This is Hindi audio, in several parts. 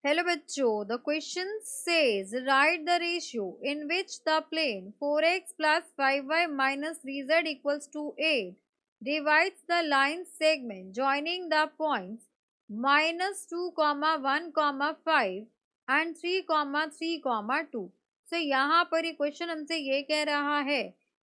Hello बच्चों, the question says write the ratio in which the plane 4x plus 5y minus 3z equals to 8 divides the line segment joining the points minus 2, 1, 5 and 3, 3, 2. So यहाँ पर ये क्वेश्चन हमसे ये कह रहा है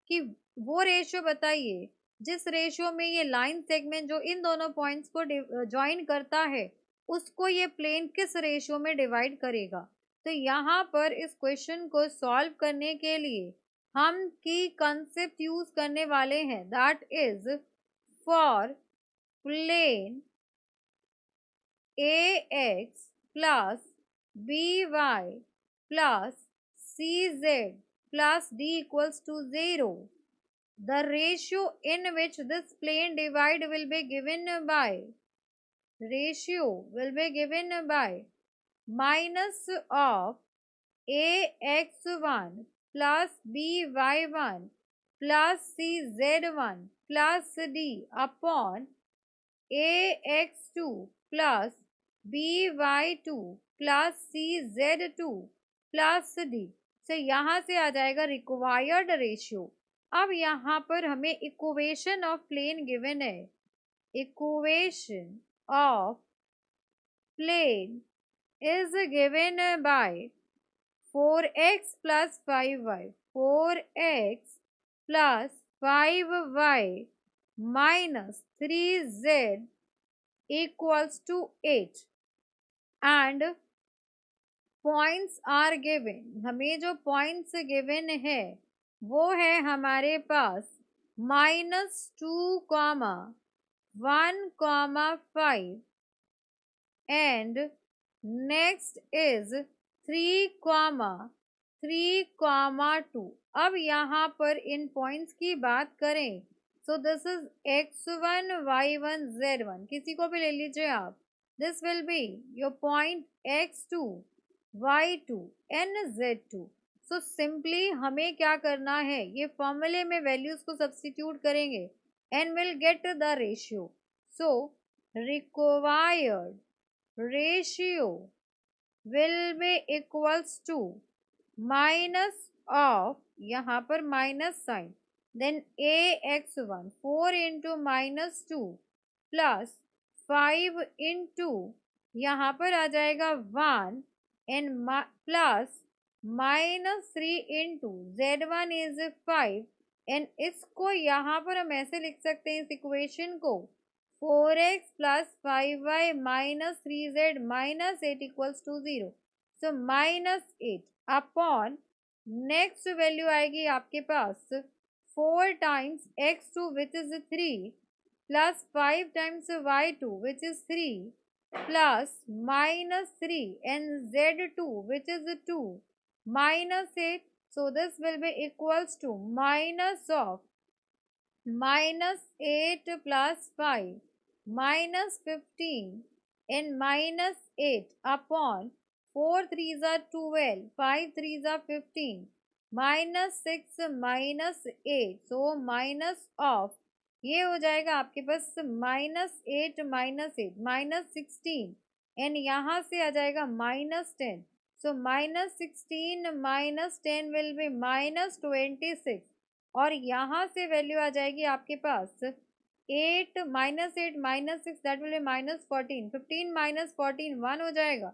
कि वो रेशियो बताइए जिस रेशियो में ये लाइन सेगमेंट जो इन दोनों पॉइंट्स को ज्वाइन करता है उसको ये प्लेन किस रेशियो में डिवाइड करेगा। तो यहाँ पर इस क्वेश्चन को सॉल्व करने के लिए हम की कंसेप्ट यूज करने वाले हैं, that is for plane ax plus by plus cz plus d equals to 0. The ratio in which this plane divide will be given by minus of ax1 plus by1 plus cz1 plus d upon ax2 plus by2 plus cz2 plus d से यहाँ से आ जाएगा रिक्वायर्ड रेशियो। अब यहाँ पर हमें इक्वेशन ऑफ प्लेन गिवन है, equation of plane is given by 4x plus 5y, 4x plus 5y minus 3z equals to 8 and points are given. हमें जो points given है वो है हमारे पास -2, 1, 5 and next is 3, 2. अब यहाँ पर इन पॉइंट्स की बात करें so this is x1 y1 z1, किसी को भी ले लीजिए आप। This will be your point x2 y2 and z2। So simply हमें क्या करना है, ये फॉर्मूले में वैल्यूज को सब्स्टिट्यूट करेंगे and will get the ratio. So required ratio will be equals to minus of यहाँ पर minus sign then ax1 4 into -2 plus 5 into यहाँ पर आ जाएगा 1 and plus -3 into z1 is 5 and इसको यहाँ पर हम ऐसे लिख सकते हैं इस इक्वेशन को 4x plus 5y minus 3z minus 8 equals to 0. So minus 8 upon next value आएगी आपके पास 4 times x2 which is 3 plus 5 times y2 which is 3 plus minus 3 and z2 which is 2 minus 8. So this will be equals to minus of -8 plus 5 minus 15 and minus 8 upon 4 3s are 12, 5 3s are 15, minus 6 minus 8, so minus of ये हो जाएगा आपके पास -8 -16 एंड यहाँ से आ जाएगा -10, so -16 -10 will be -26 और यहाँ से वैल्यू आ जाएगी आपके पास 8 -6 दैट विल बी -14, 15 -14 1 हो जाएगा।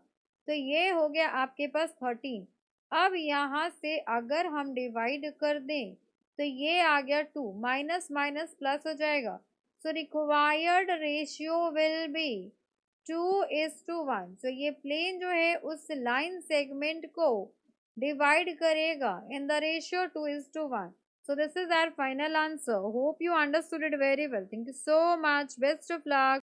तो ये हो गया आपके पास 13। अब यहाँ से अगर हम डिवाइड कर दें तो ये आ गया 2, माइनस माइनस प्लस हो जाएगा। So required ratio will be 2:1। सो ये प्लेन जो है उस लाइन सेगमेंट को डिवाइड करेगा in the ratio 2:1। So this is our final answer. Hope you understood it very well. Thank you so much. Best of luck.